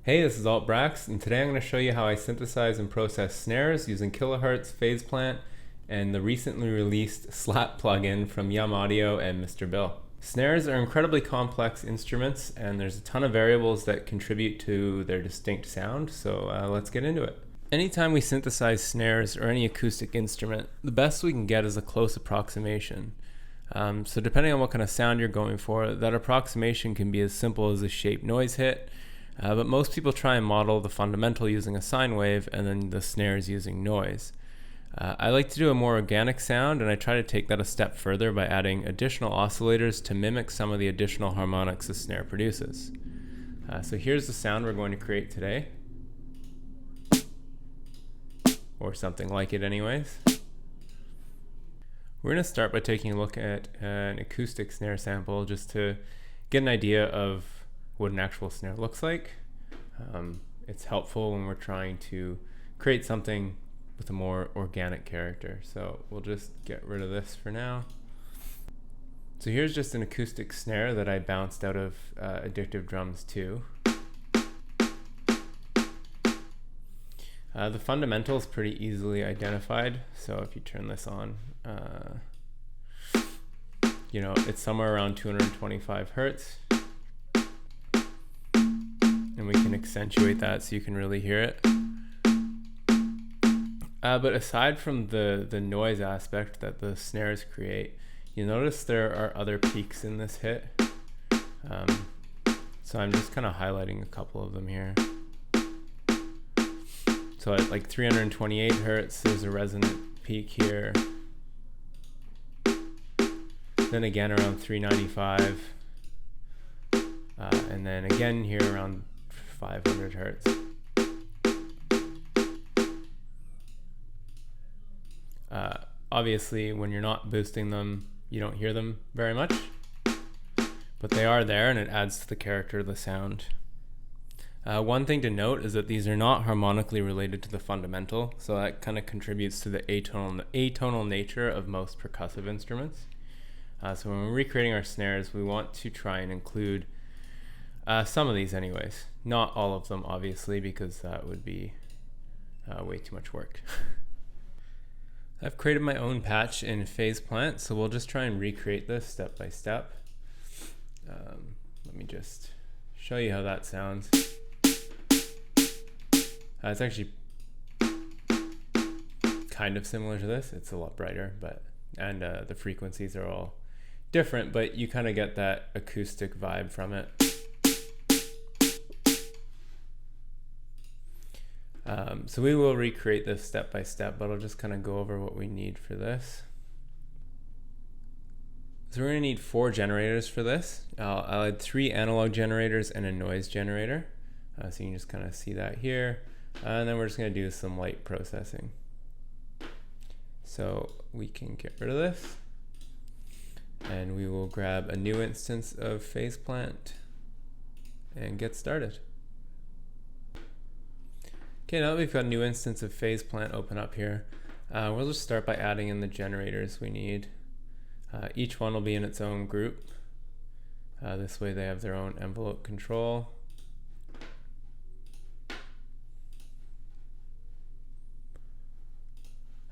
Hey, this is Brax, and today I'm going to show you how I synthesize and process snares using Kilohearts Phase Plant and the recently released Slap plugin from Yum Audio and Mr. Bill. Snares are incredibly complex instruments, and there's a ton of variables that contribute to their distinct sound, so let's get into it. Anytime we synthesize snares or any acoustic instrument, the best we can get is a close approximation. So depending on what kind of sound you're going for, that approximation can be as simple as a shape noise hit, but most people try and model the fundamental using a sine wave and then the snares using noise. I like to do a more organic sound, and I try to take that a step further by adding additional oscillators to mimic some of the additional harmonics the snare produces. So here's the sound we're going to create today, or something like it anyways. We're going to start by taking a look at an acoustic snare sample just to get an idea of what an actual snare looks like. It's helpful when we're trying to create something with a more organic character. So we'll just get rid of this for now. So here's just an acoustic snare that I bounced out of Addictive Drums 2. The fundamental is pretty easily identified. So if you turn this on, it's somewhere around 225 hertz. And we can accentuate that so you can really hear it. But aside from the noise aspect that the snares create, you notice there are other peaks in this hit. So I'm just kind of highlighting a couple of them here. So at like 328 hertz, there's a resonant peak here. Then again around 395. And then again here around 500 hertz. Obviously, when you're not boosting them, you don't hear them very much, but they are there and it adds to the character of the sound. One thing to note is that these are not harmonically related to the fundamental, so that kind of contributes to the atonal nature of most percussive instruments. So when we're recreating our snares, we want to try and include some of these anyways. Not all of them, obviously, because that would be way too much work. I've created my own patch in Phase Plant, so we'll just try and recreate this step by step. Let me just show you how that sounds. It's actually kind of similar to this. It's a lot brighter, and the frequencies are all different, but you kind of get that acoustic vibe from it. So we will recreate this step by step, but I'll just kind of go over what we need for this. So we're going to need 4 generators for this. I'll add 3 analog generators and a noise generator. So you can just kind of see that here. And then we're just going to do some light processing. So we can get rid of this. And we will grab a new instance of Phase Plant and get started. Okay, now that we've got a new instance of Phase Plant open up here, we'll just start by adding in the generators we need. Each one will be in its own group. This way they have their own envelope control.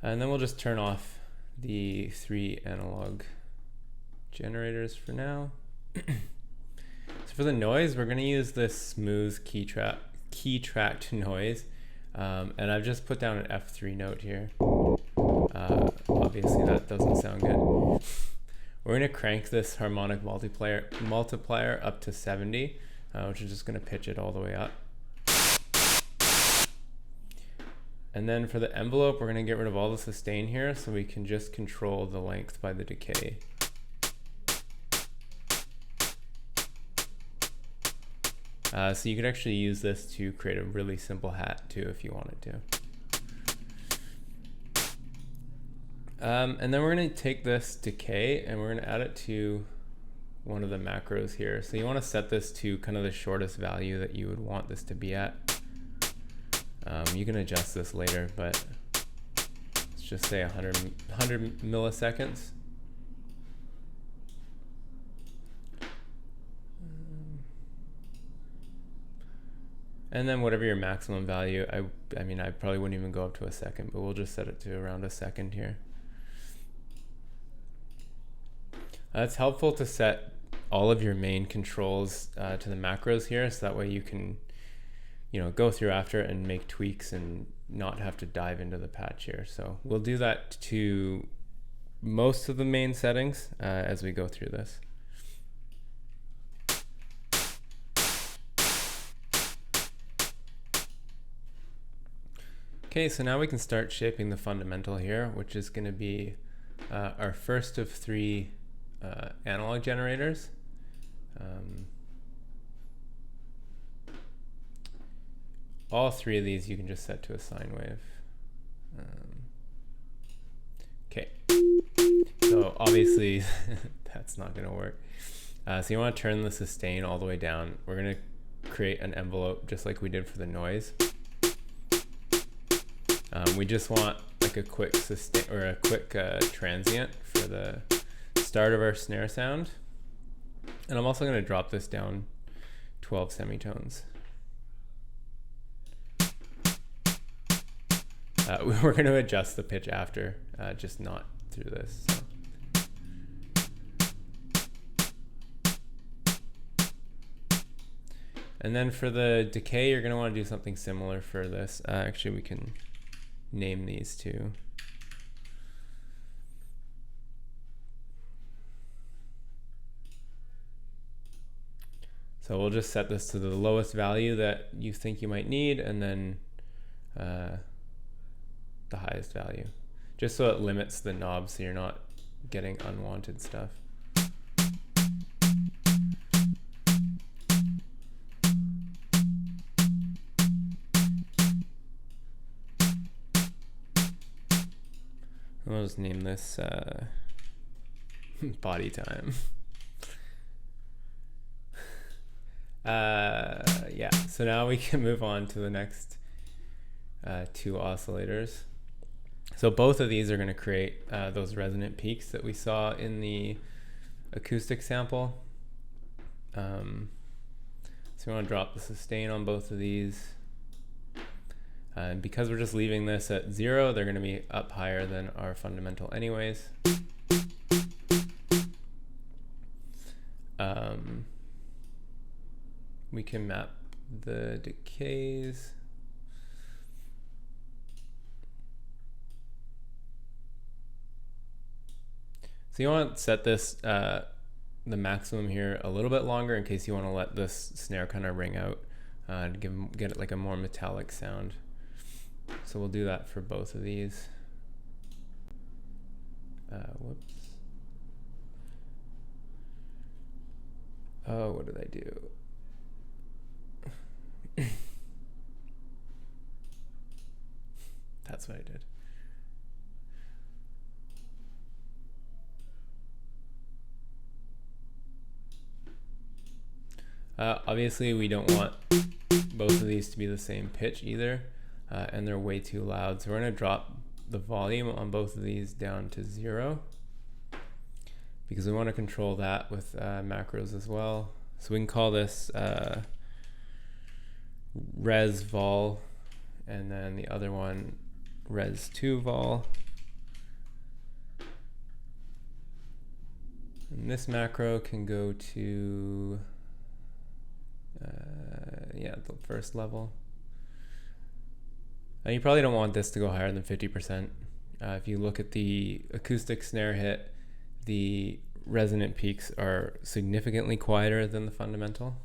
And then we'll just turn off the 3 analog generators for now. So for the noise, we're going to use this smooth key tracked noise. And I've just put down an F3 note here. Obviously that doesn't sound good. We're going to crank this harmonic multiplier up to 70, which is just going to pitch it all the way up. And then for the envelope, we're going to get rid of all the sustain here so we can just control the length by the decay. So you could actually use this to create a really simple hat too if you wanted to. And then we're going to take this decay and we're going to add it to one of the macros here. So you want to set this to kind of the shortest value that you would want this to be at. You can adjust this later, but let's just say 100 milliseconds. And then whatever your maximum value, I mean, I probably wouldn't even go up to a second, but we'll just set it to around a second here. It's helpful to set all of your main controls to the macros here, so that way you can, go through after and make tweaks and not have to dive into the patch here. So we'll do that to most of the main settings as we go through this. Okay, so now we can start shaping the fundamental here, which is going to be our first of 3 analog generators. All 3 of these you can just set to a sine wave. Okay, so obviously that's not going to work. So you want to turn the sustain all the way down. We're going to create an envelope just like we did for the noise. We just want like a quick sustain or a quick transient for the start of our snare sound. And I'm also going to drop this down 12 semitones. We're going to adjust the pitch after, just not through this. So. And then for the decay, you're going to want to do something similar for this. Actually, we can name these 2. So we'll just set this to the lowest value that you think you might need, and then the highest value, just so it limits the knob so you're not getting unwanted stuff. I'll just name this body time. Yeah, so now we can move on to the next 2 oscillators. So both of these are going to create those resonant peaks that we saw in the acoustic sample. So we want to drop the sustain on both of these. And because we're just leaving this at 0, they're going to be up higher than our fundamental anyways. We can map the decays. So you want to set this, the maximum here a little bit longer in case you want to let this snare kind of ring out to get it like a more metallic sound. So we'll do that for both of these. Whoops. Oh, what did I do? That's what I did. Obviously, we don't want both of these to be the same pitch either, and they're way too loud. So we're going to drop the volume on both of these down to 0 because we want to control that with macros as well. So we can call this res vol, and then the other one res 2 vol. And this macro can go to the first level. You probably don't want this to go higher than 50%. If you look at the acoustic snare hit, the resonant peaks are significantly quieter than the fundamental.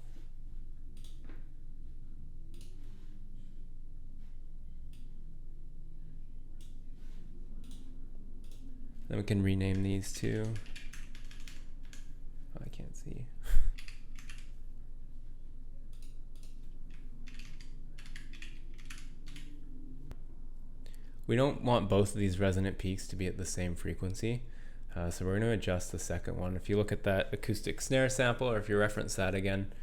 Then we can rename these 2. Oh, I can't see. We don't want both of these resonant peaks to be at the same frequency, so we're going to adjust the second one. If you look at that acoustic snare sample, or if you reference that again,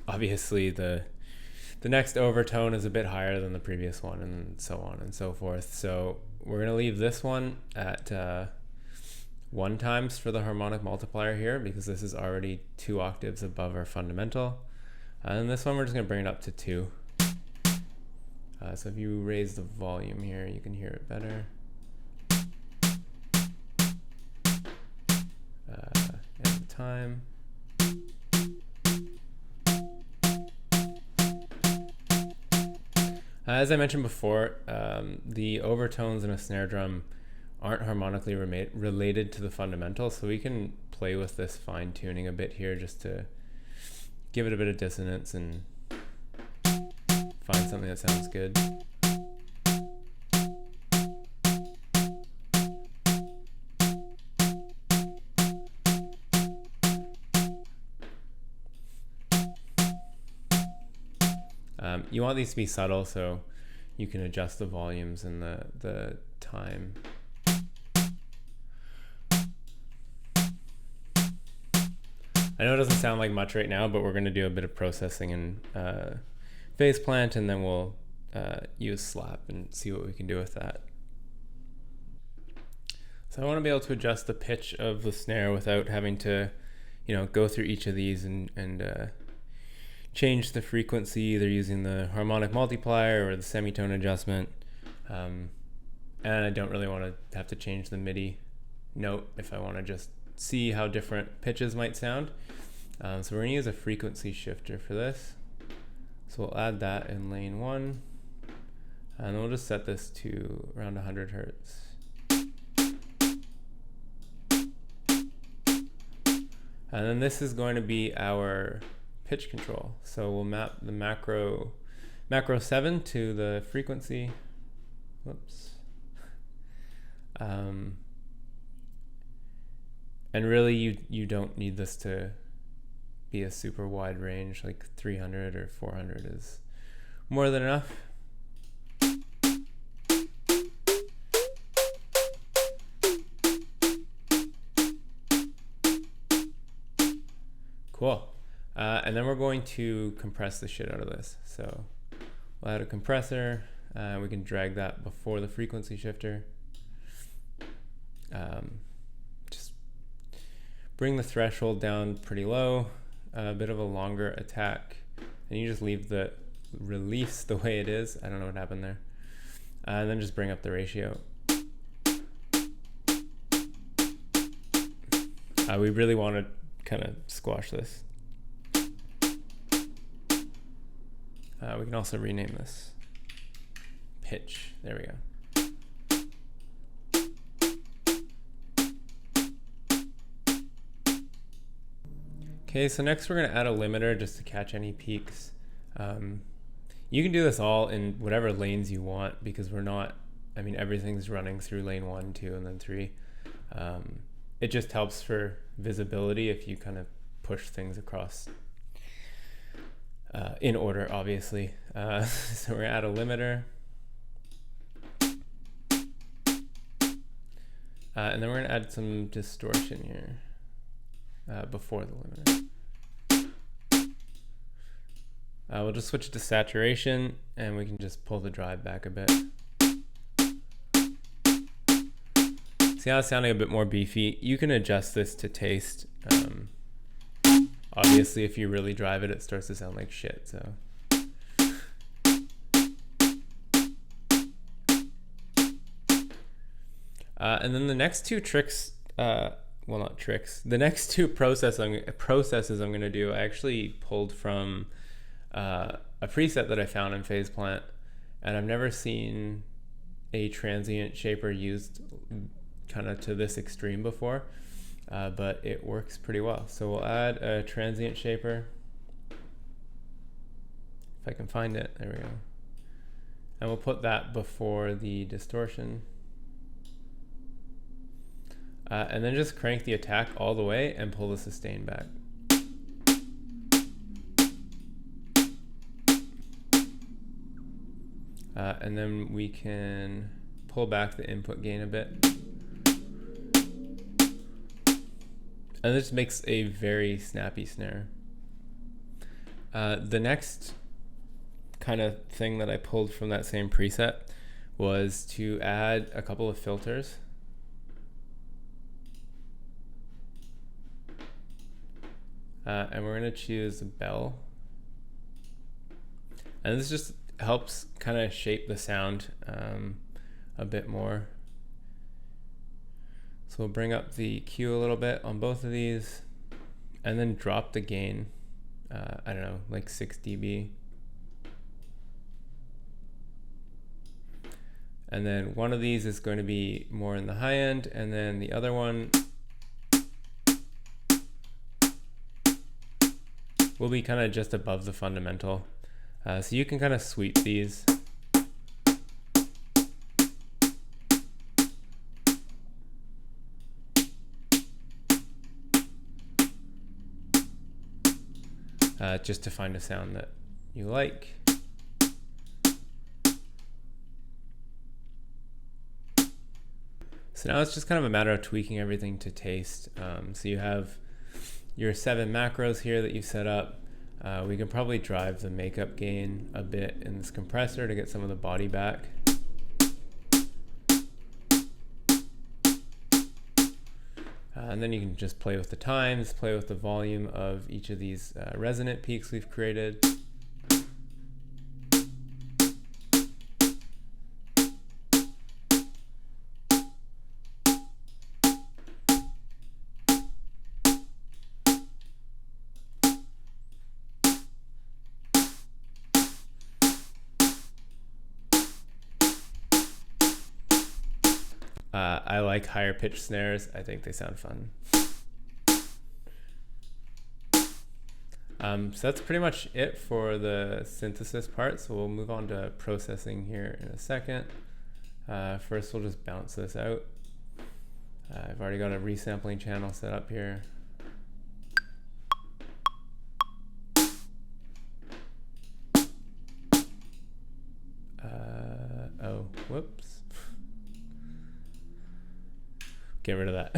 obviously the next overtone is a bit higher than the previous one, and so on and so forth. So we're going to leave this one at 1 times for the harmonic multiplier here, because this is already 2 octaves above our fundamental. And this one we're just gonna bring it up to 2. So if you raise the volume here, you can hear it better. And the time. As I mentioned before, the overtones in a snare drum aren't harmonically related to the fundamental, so we can play with this fine tuning a bit here just to give it a bit of dissonance and find something that sounds good. You want these to be subtle, so you can adjust the volumes and the time. I know it doesn't sound like much right now, but we're going to do a bit of processing in Phase Plant, and then we'll use Slap and see what we can do with that. So I want to be able to adjust the pitch of the snare without having to, go through each of these and change the frequency, either using the harmonic multiplier or the semitone adjustment. And I don't really want to have to change the MIDI note if I want to just see how different pitches might sound. So we're going to use a frequency shifter for this. So we'll add that in lane 1. And then we'll just set this to around 100 hertz. And then this is going to be our pitch control. So we'll map the macro 7 to the frequency. Whoops. And really you don't need this to be a super wide range, like 300 or 400 is more than enough. Cool. And then we're going to compress the shit out of this. So we'll add a compressor. We can drag that before the frequency shifter. Just bring the threshold down pretty low, a bit of a longer attack, and you just leave the release the way it is. I don't know what happened there. And then just bring up the ratio. We really want to kind of squash this. We can also rename this pitch. There we go. Okay, so next we're going to add a limiter just to catch any peaks. You can do this all in whatever lanes you want, because everything's running through lane 1, 2, and then 3. It just helps for visibility if you kind of push things across in order, obviously. So we're going to add a limiter. And then we're going to add some distortion here before the limiter. We'll just switch it to saturation, and we can just pull the drive back a bit. See how it's sounding a bit more beefy? You can adjust this to taste. Obviously, if you really drive it, it starts to sound like shit. So. And then the next two tricks, well, not tricks, the next two processes I'm going to do, I actually pulled from a preset that I found in Phase Plant, and I've never seen a transient shaper used kind of to this extreme before, but it works pretty well. So we'll add a transient shaper. If I can find it, there we go. And we'll put that before the distortion. And then just crank the attack all the way and pull the sustain back. And then we can pull back the input gain a bit. And this makes a very snappy snare. The next kind of thing that I pulled from that same preset was to add a couple of filters. And we're going to choose the bell. And this just helps kind of shape the sound a bit more. So we'll bring up the Q a little bit on both of these, and then drop the gain, I don't know, like 6 dB. And then one of these is going to be more in the high end, and then the other one will be kind of just above the fundamental. So you can kind of sweep these. Just to find a sound that you like. So now it's just kind of a matter of tweaking everything to taste. So you have your 7 macros here that you set up. We can probably drive the makeup gain a bit in this compressor to get some of the body back. And then you can just play with the times, play with the volume of each of these resonant peaks we've created. I like higher pitched snares. I think they sound fun. So that's pretty much it for the synthesis part. So we'll move on to processing here in a second. First, we'll just bounce this out. I've already got a resampling channel set up here. Oh, whoops. Get rid of that.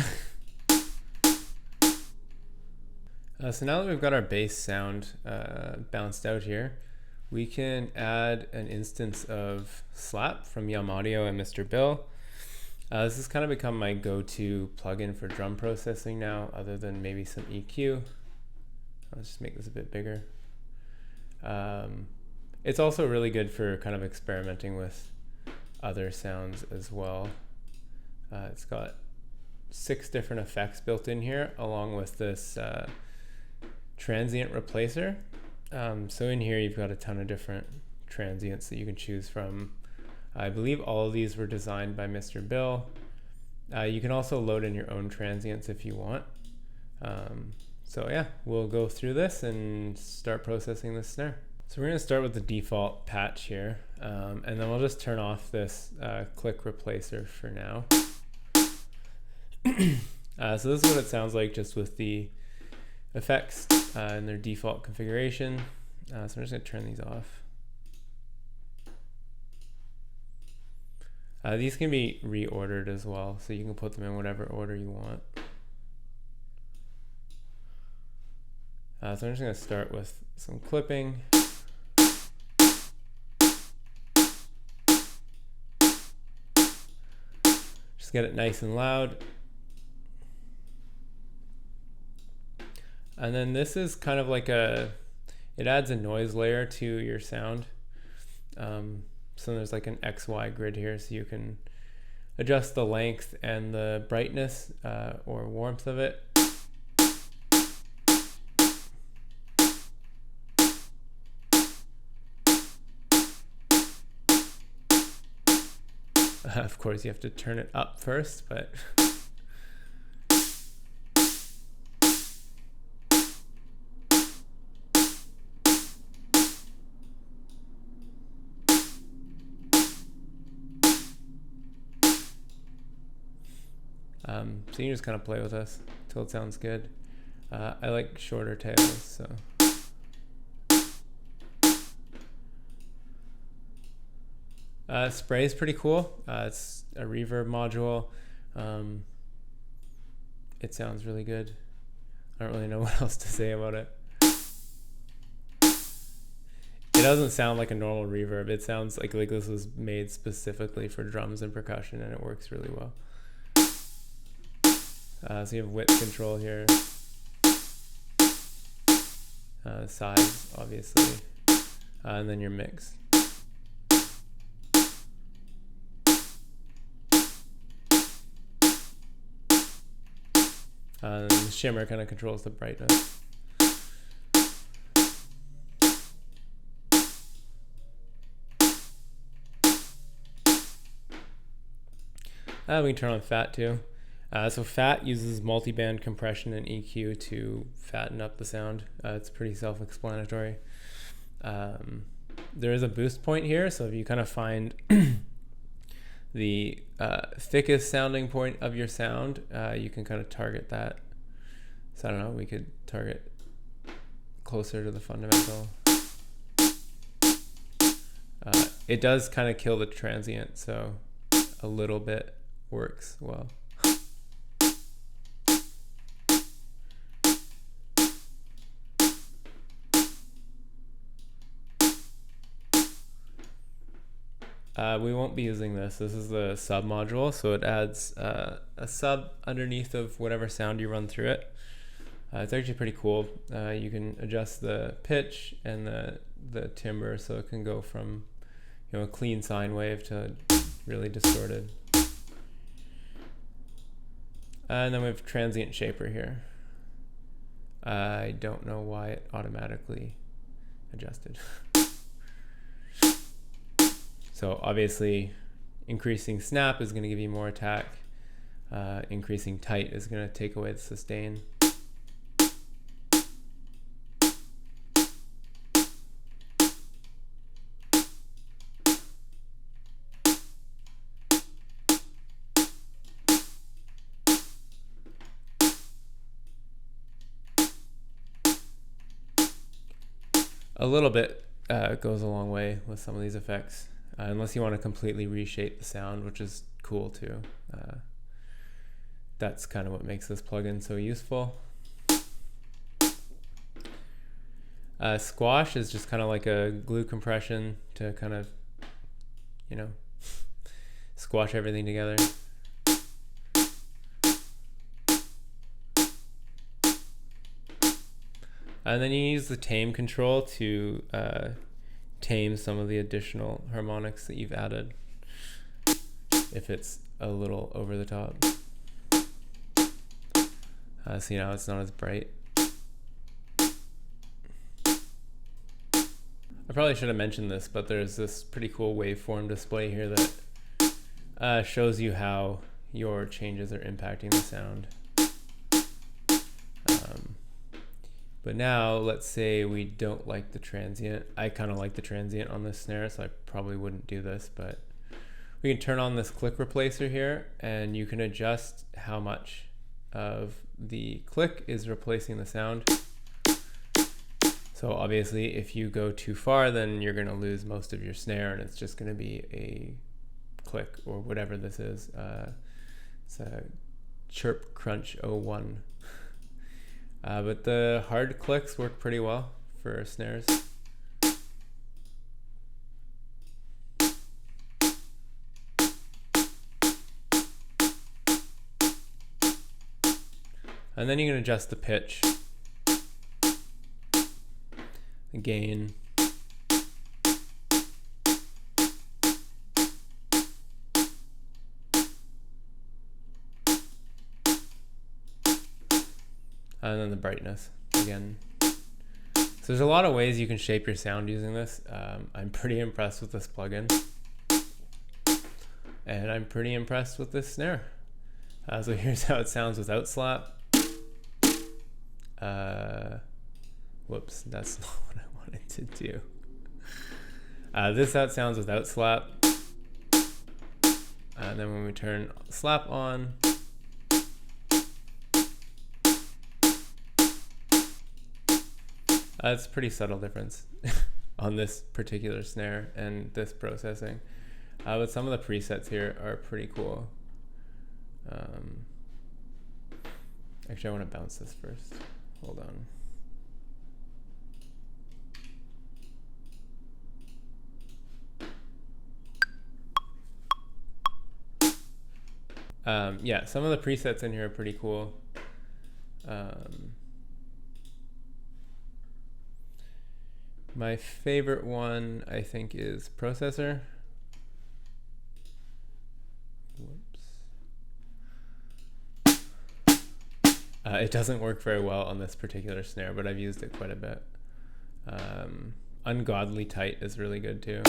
So now that we've got our bass sound bounced out here, we can add an instance of Slap from Yum Audio and Mr. Bill. This has kind of become my go-to plugin for drum processing now, other than maybe some EQ. Let's just make this a bit bigger. It's also really good for kind of experimenting with other sounds as well. It's got 6 different effects built in here, along with this transient replacer. So in here you've got a ton of different transients that you can choose from. I believe all of these were designed by Mr. Bill. You can also load in your own transients if you want. So yeah, we'll go through this and start processing this snare. So we're going to start with the default patch here, and then we'll just turn off this click replacer for now. So this is what it sounds like just with the effects in their default configuration. So I'm just going to turn these off. These can be reordered as well, so you can put them in whatever order you want. So I'm just going to start with some clipping. Just get it nice and loud. And then this is kind of like it adds a noise layer to your sound. So there's like an XY grid here, so you can adjust the length and the brightness or warmth of it. Of course, you have to turn it up first, but so you can just kind of play with this until it sounds good. I like shorter tails, so. Spray is pretty cool. It's a reverb module. It sounds really good. I don't really know what else to say about it. It doesn't sound like a normal reverb. It sounds like this was made specifically for drums and percussion, and it works really well. So you have width control here. Size, obviously. and then your mix. And the shimmer kind of controls the brightness. We can turn on fat too. So fat uses multi-band compression and EQ to fatten up the sound. It's pretty self-explanatory. There is a boost point here, so if you kind of find the thickest sounding point of your sound, you can kind of target that. So I don't know, we could target closer to the fundamental. It does kind of kill the transient, so a little bit works well. We won't be using this. This is the sub module, so it adds a sub underneath of whatever sound you run through it. It's actually pretty cool. You can adjust the pitch and the timbre, so it can go from, you know, a clean sine wave to really distorted. And then we have transient shaper here. I don't know why it automatically adjusted. So obviously increasing snap is going to give you more attack. Increasing tight is going to take away the sustain. A little bit goes a long way with some of these effects. Unless you want to completely reshape the sound, which is cool too. That's kind of what makes this plugin so useful. Squash is just kind of like a glue compression to kind of, you know, squash everything together. And then you use the tame control to tame some of the additional harmonics that you've added if it's a little over the top. See, now it's not as bright. I probably should have mentioned this, but there's this pretty cool waveform display here that shows you how your changes are impacting the sound. But now, let's say we don't like the transient. I kind of like the transient on this snare, so I probably wouldn't do this, but we can turn on this click replacer here, and you can adjust how much of the click is replacing the sound. So obviously, if you go too far, then you're going to lose most of your snare, and it's just going to be a click or whatever this is. It's a Chirp Crunch 01. But the hard clicks work pretty well for snares. And then you can adjust the pitch, the gain. And then the brightness again. So there's a lot of ways you can shape your sound using this. I'm pretty impressed with this plugin, and I'm pretty impressed with this snare. So here's how it sounds without slap. Whoops, that's not what I wanted to do. This how it sounds without slap. And then when we turn slap on, it's a pretty subtle difference on this particular snare and this processing. But some of the presets here are pretty cool. Actually, I want to bounce this first. Hold on. Yeah, some of the presets in here are pretty cool. My favorite one, I think, is processor. It doesn't work very well on this particular snare, but I've used it quite a bit. Ungodly tight is really good too.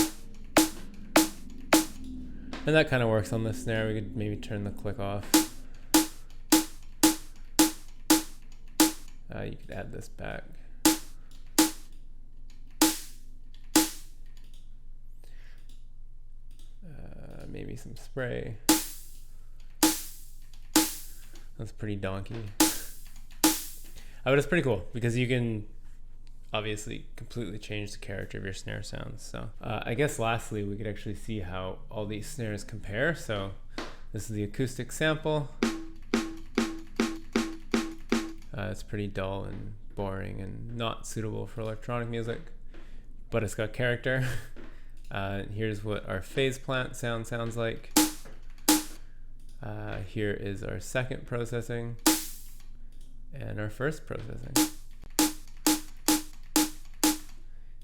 And that kind of works on this snare. We could maybe turn the click off. You could add this back. Maybe some spray. That's pretty donkey. But it's pretty cool because you can obviously completely change the character of your snare sounds. So I guess lastly, we could actually see how all these snares compare. So this is the acoustic sample. It's pretty dull and boring and not suitable for electronic music, but it's got character. Here's what our phase plant sounds like. Here is our second processing and our first processing.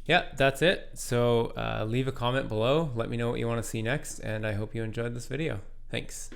Yeah, that's it. So leave a comment below. Let me know what you want to see next, and I hope you enjoyed this video. Thanks.